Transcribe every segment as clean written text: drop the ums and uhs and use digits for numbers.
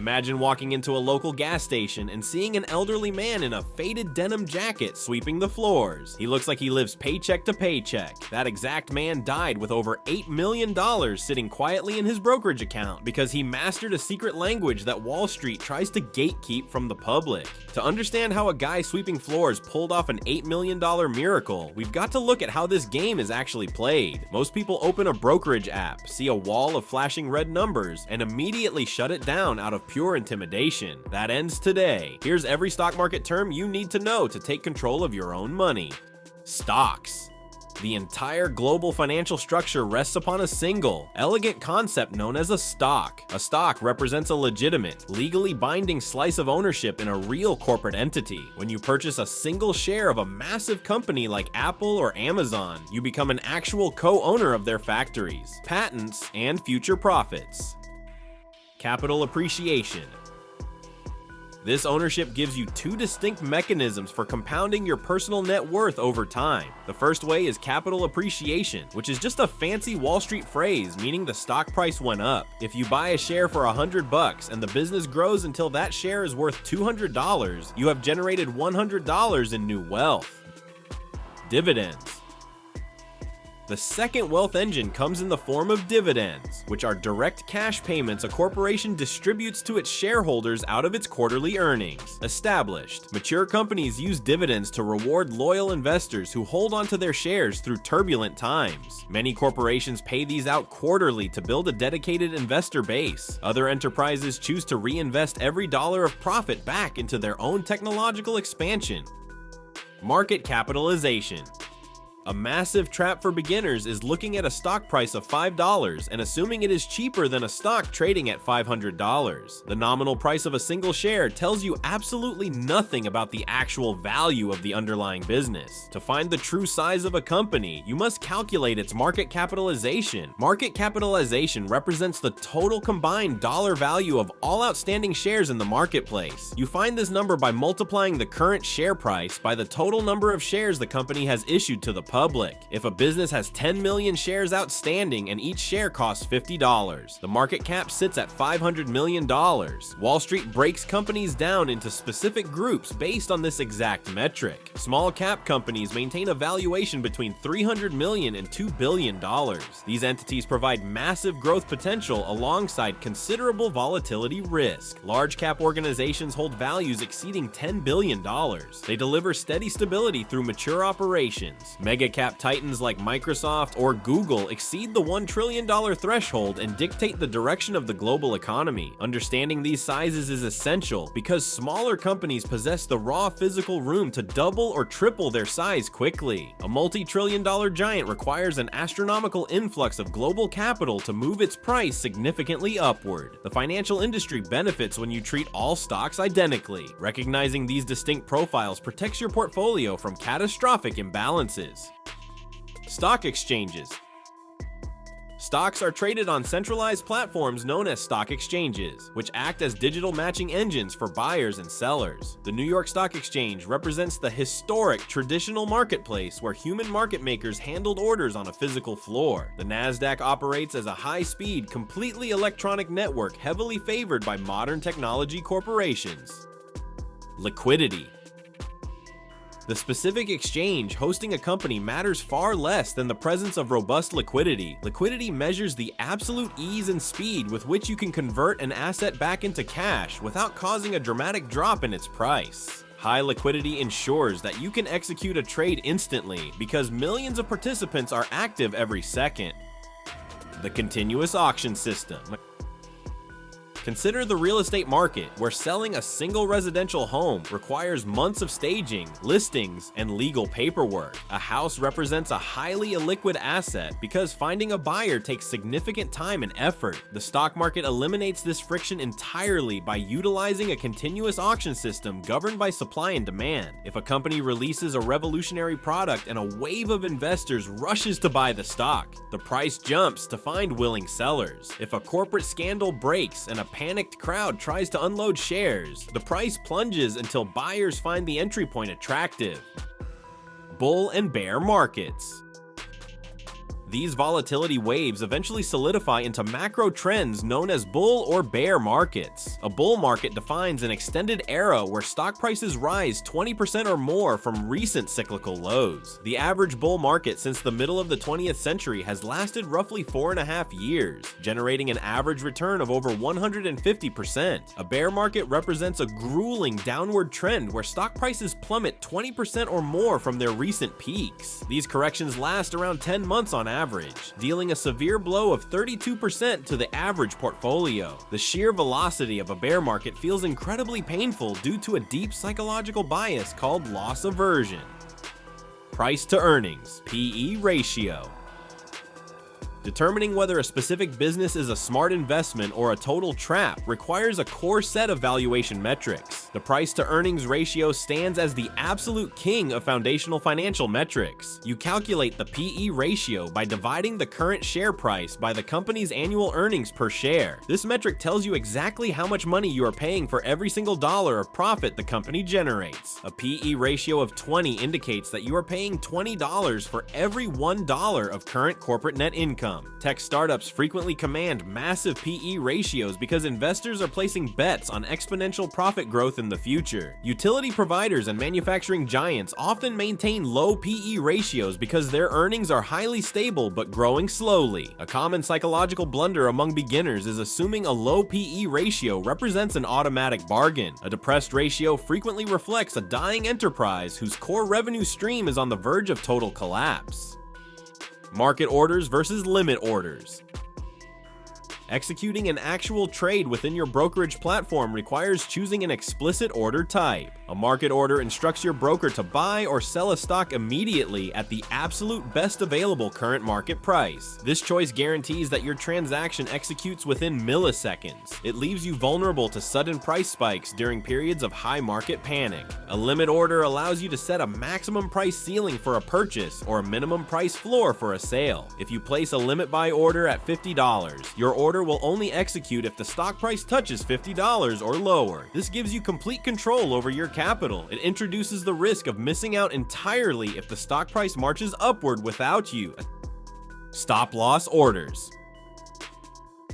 Imagine walking into a local gas station and seeing an elderly man in a faded denim jacket sweeping the floors. He looks like he lives paycheck to paycheck. That exact man died with over $8 million sitting quietly in his brokerage account because he mastered a secret language that Wall Street tries to gatekeep from the public. To understand how a guy sweeping floors pulled off an $8 million miracle, we've got to look at how this game is actually played. Most people open a brokerage app, see a wall of flashing red numbers, and immediately shut it down out of pure intimidation. That ends today. Here's every stock market term you need to know to take control of your own money. Stocks. The entire global financial structure rests upon a single, elegant concept known as a stock. A stock represents a legitimate, legally binding slice of ownership in a real corporate entity. When you purchase a single share of a massive company like Apple or Amazon, you become an actual co-owner of their factories, patents, and future profits. Capital appreciation. This ownership gives you two distinct mechanisms for compounding your personal net worth over time. The first way is capital appreciation, which is just a fancy Wall Street phrase meaning the stock price went up. If you buy a share for $100 and the business grows until that share is worth $200, you have generated $100 in new wealth. Dividends. The second wealth engine comes in the form of dividends, which are direct cash payments a corporation distributes to its shareholders out of its quarterly earnings. Established, mature companies use dividends to reward loyal investors who hold onto their shares through turbulent times. Many corporations pay these out quarterly to build a dedicated investor base. Other enterprises choose to reinvest every dollar of profit back into their own technological expansion. Market capitalization. A massive trap for beginners is looking at a stock price of $5 and assuming it is cheaper than a stock trading at $500. The nominal price of a single share tells you absolutely nothing about the actual value of the underlying business. To find the true size of a company, you must calculate its market capitalization. Market capitalization represents the total combined dollar value of all outstanding shares in the marketplace. You find this number by multiplying the current share price by the total number of shares the company has issued to the public. If a business has 10 million shares outstanding and each share costs $50, the market cap sits at $500 million. Wall Street breaks companies down into specific groups based on this exact metric. Small cap companies maintain a valuation between $300 million and $2 billion. These entities provide massive growth potential alongside considerable volatility risk. Large cap organizations hold values exceeding $10 billion. They deliver steady stability through mature operations. Mega-cap titans like Microsoft or Google exceed the $1 trillion threshold and dictate the direction of the global economy. Understanding these sizes is essential because smaller companies possess the raw physical room to double or triple their size quickly. A multi-trillion-dollar giant requires an astronomical influx of global capital to move its price significantly upward. The financial industry benefits when you treat all stocks identically. Recognizing these distinct profiles protects your portfolio from catastrophic imbalances. Stock exchanges. Stocks are traded on centralized platforms known as stock exchanges, which act as digital matching engines for buyers and sellers. The New York Stock Exchange represents the historic traditional marketplace where human market makers handled orders on a physical floor. The Nasdaq operates as a high-speed, completely electronic network heavily favored by modern technology corporations. Liquidity. The specific exchange hosting a company matters far less than the presence of robust liquidity. Liquidity measures the absolute ease and speed with which you can convert an asset back into cash without causing a dramatic drop in its price. High liquidity ensures that you can execute a trade instantly because millions of participants are active every second. The continuous auction system. Consider the real estate market, where selling a single residential home requires months of staging, listings, and legal paperwork. A house represents a highly illiquid asset because finding a buyer takes significant time and effort. The stock market eliminates this friction entirely by utilizing a continuous auction system governed by supply and demand. If a company releases a revolutionary product and a wave of investors rushes to buy the stock, the price jumps to find willing sellers. If a corporate scandal breaks and a panicked crowd tries to unload shares, the price plunges until buyers find the entry point attractive. Bull and bear markets. These volatility waves eventually solidify into macro trends known as bull or bear markets. A bull market defines an extended era where stock prices rise 20% or more from recent cyclical lows. The average bull market since the middle of the 20th century has lasted roughly 4.5 years, generating an average return of over 150%. A bear market represents a grueling downward trend where stock prices plummet 20% or more from their recent peaks. These corrections last around 10 months on average, dealing a severe blow of 32% to the average portfolio. The sheer velocity of a bear market feels incredibly painful due to a deep psychological bias called loss aversion. Price to earnings, PE ratio. Determining whether a specific business is a smart investment or a total trap requires a core set of valuation metrics. The price-to-earnings ratio stands as the absolute king of foundational financial metrics. You calculate the PE ratio by dividing the current share price by the company's annual earnings per share. This metric tells you exactly how much money you are paying for every single dollar of profit the company generates. A PE ratio of 20 indicates that you are paying $20 for every $1 of current corporate net income. Tech startups frequently command massive PE ratios because investors are placing bets on exponential profit growth in the future. Utility providers and manufacturing giants often maintain low PE ratios because their earnings are highly stable but growing slowly. A common psychological blunder among beginners is assuming a low PE ratio represents an automatic bargain. A depressed ratio frequently reflects a dying enterprise whose core revenue stream is on the verge of total collapse. Market orders versus limit orders. Executing an actual trade within your brokerage platform requires choosing an explicit order type. A market order instructs your broker to buy or sell a stock immediately at the absolute best available current market price. This choice guarantees that your transaction executes within milliseconds. It leaves you vulnerable to sudden price spikes during periods of high market panic. A limit order allows you to set a maximum price ceiling for a purchase or a minimum price floor for a sale. If you place a limit buy order at $50, your order will only execute if the stock price touches $50 or lower. This gives you complete control over your capital. It introduces the risk of missing out entirely if the stock price marches upward without you. Stop loss orders.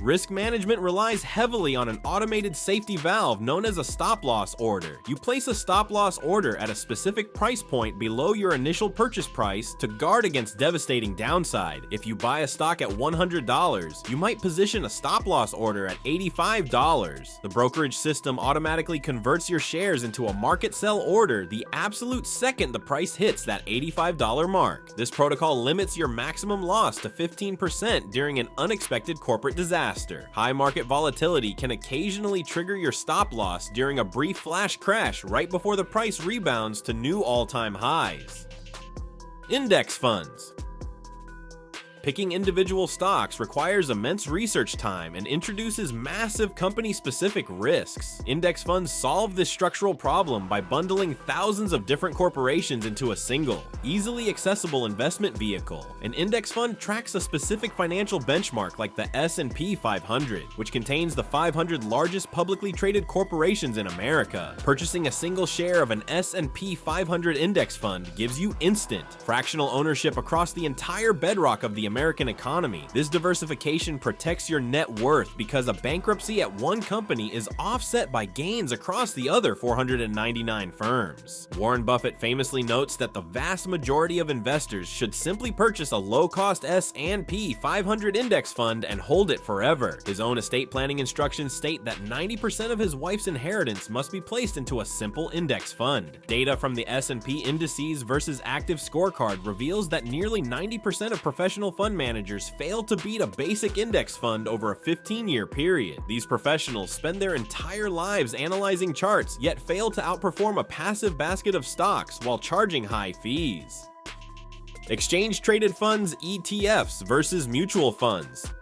Risk management relies heavily on an automated safety valve known as a stop-loss order. You place a stop-loss order at a specific price point below your initial purchase price to guard against devastating downside. If you buy a stock at $100, you might position a stop-loss order at $85. The brokerage system automatically converts your shares into a market sell order the absolute second the price hits that $85 mark. This protocol limits your maximum loss to 15% during an unexpected corporate disaster. High market volatility can occasionally trigger your stop loss during a brief flash crash right before the price rebounds to new all-time highs. Index funds. Picking individual stocks requires immense research time and introduces massive company-specific risks. Index funds solve this structural problem by bundling thousands of different corporations into a single, easily accessible investment vehicle. An index fund tracks a specific financial benchmark like the S&P 500, which contains the 500 largest publicly traded corporations in America. Purchasing a single share of an S&P 500 index fund gives you instant, fractional ownership across the entire bedrock of the American economy. This diversification protects your net worth because a bankruptcy at one company is offset by gains across the other 499 firms. Warren Buffett famously notes that the vast majority of investors should simply purchase a low-cost S&P 500 index fund and hold it forever. His own estate planning instructions state that 90% of his wife's inheritance must be placed into a simple index fund. Data from the S&P Indices versus Active Scorecard reveals that nearly 90% of professional fund managers fail to beat a basic index fund over a 15-year period. These professionals spend their entire lives analyzing charts, yet fail to outperform a passive basket of stocks while charging high fees. Exchange-traded funds, ETFs versus mutual funds.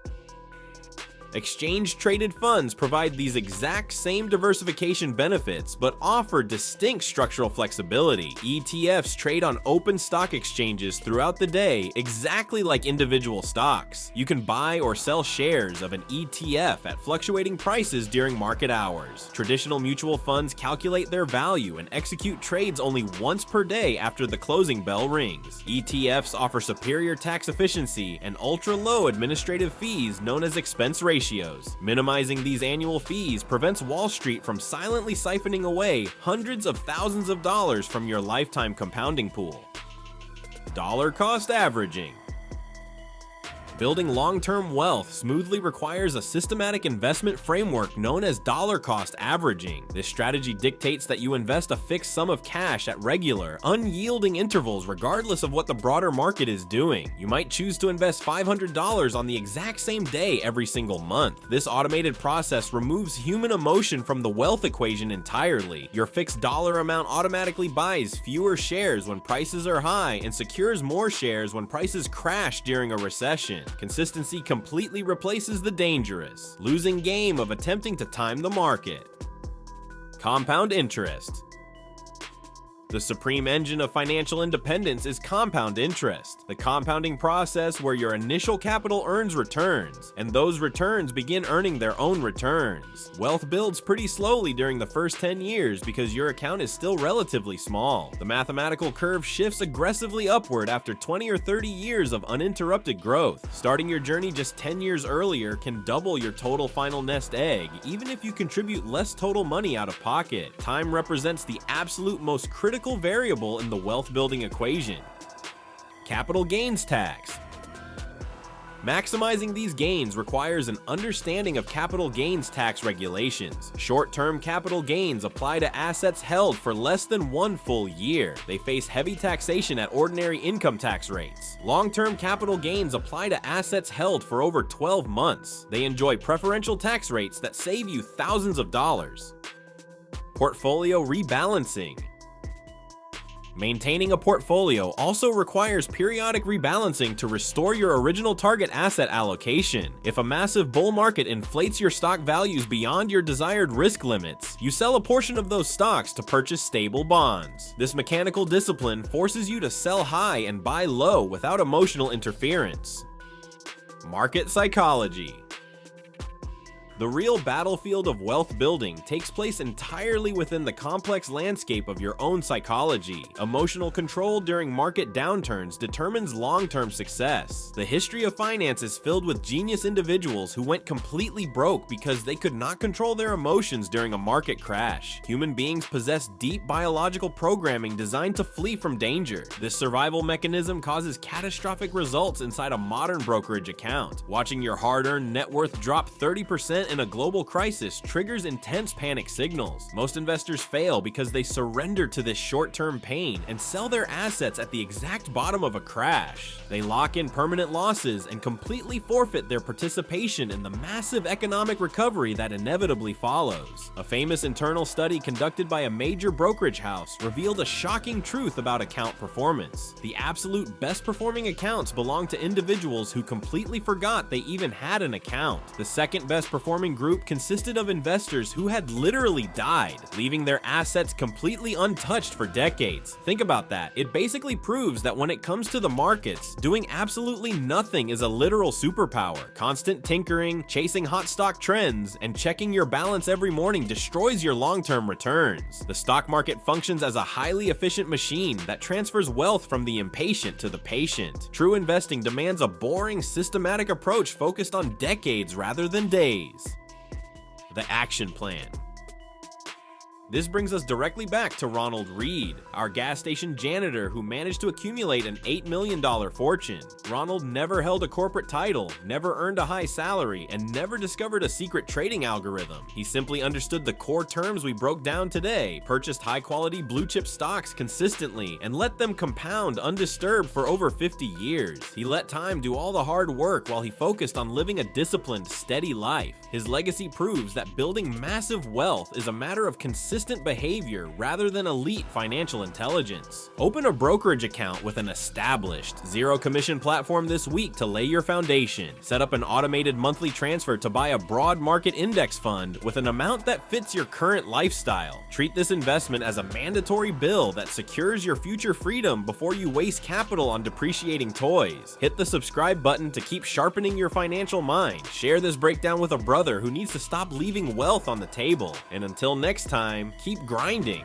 Exchange-traded funds provide these exact same diversification benefits, but offer distinct structural flexibility. ETFs trade on open stock exchanges throughout the day, exactly like individual stocks. You can buy or sell shares of an ETF at fluctuating prices during market hours. Traditional mutual funds calculate their value and execute trades only once per day after the closing bell rings. ETFs offer superior tax efficiency and ultra-low administrative fees known as expense ratios. Minimizing these annual fees prevents Wall Street from silently siphoning away hundreds of thousands of dollars from your lifetime compounding pool. Dollar cost averaging. Building long-term wealth smoothly requires a systematic investment framework known as dollar cost averaging. This strategy dictates that you invest a fixed sum of cash at regular, unyielding intervals regardless of what the broader market is doing. You might choose to invest $500 on the exact same day every single month. This automated process removes human emotion from the wealth equation entirely. Your fixed dollar amount automatically buys fewer shares when prices are high and secures more shares when prices crash during a recession. Consistency completely replaces the dangerous, losing game of attempting to time the market. Compound interest. The supreme engine of financial independence is compound interest, the compounding process where your initial capital earns returns, and those returns begin earning their own returns. Wealth builds pretty slowly during the first 10 years because your account is still relatively small. The mathematical curve shifts aggressively upward after 20 or 30 years of uninterrupted growth. Starting your journey just 10 years earlier can double your total final nest egg, even if you contribute less total money out of pocket. Time represents the absolute most critical variable in the wealth building equation. Capital gains tax. Maximizing these gains requires an understanding of capital gains tax regulations. Short-term capital gains apply to assets held for less than 1 full year. They face heavy taxation at ordinary income tax rates. Long-term capital gains apply to assets held for over 12 months. They enjoy preferential tax rates that save you thousands of dollars. Portfolio rebalancing. Maintaining a portfolio also requires periodic rebalancing to restore your original target asset allocation. If a massive bull market inflates your stock values beyond your desired risk limits, you sell a portion of those stocks to purchase stable bonds. This mechanical discipline forces you to sell high and buy low without emotional interference. Market psychology. The real battlefield of wealth building takes place entirely within the complex landscape of your own psychology. Emotional control during market downturns determines long-term success. The history of finance is filled with genius individuals who went completely broke because they could not control their emotions during a market crash. Human beings possess deep biological programming designed to flee from danger. This survival mechanism causes catastrophic results inside a modern brokerage account. Watching your hard-earned net worth drop 30% in a global crisis triggers intense panic signals. Most investors fail because they surrender to this short-term pain and sell their assets at the exact bottom of a crash. They lock in permanent losses and completely forfeit their participation in the massive economic recovery that inevitably follows. A famous internal study conducted by a major brokerage house revealed a shocking truth about account performance. The absolute best performing accounts belong to individuals who completely forgot they even had an account. The second best performing group consisted of investors who had literally died, leaving their assets completely untouched for decades. Think about that. It basically proves that when it comes to the markets, doing absolutely nothing is a literal superpower. Constant tinkering, chasing hot stock trends, and checking your balance every morning destroys your long-term returns. The stock market functions as a highly efficient machine that transfers wealth from the impatient to the patient. True investing demands a boring, systematic approach focused on decades rather than days. The action plan. This brings us directly back to Ronald Read, our gas station janitor who managed to accumulate an $8 million fortune. Ronald never held a corporate title, never earned a high salary, and never discovered a secret trading algorithm. He simply understood the core terms we broke down today, purchased high-quality blue-chip stocks consistently, and let them compound undisturbed for over 50 years. He let time do all the hard work while he focused on living a disciplined, steady life. His legacy proves that building massive wealth is a matter of consistency consistent behavior rather than elite financial intelligence. Open a brokerage account with an established, zero-commission platform this week to lay your foundation. Set up an automated monthly transfer to buy a broad market index fund with an amount that fits your current lifestyle. Treat this investment as a mandatory bill that secures your future freedom before you waste capital on depreciating toys. Hit the subscribe button to keep sharpening your financial mind. Share this breakdown with a brother who needs to stop leaving wealth on the table. And until next time, keep grinding.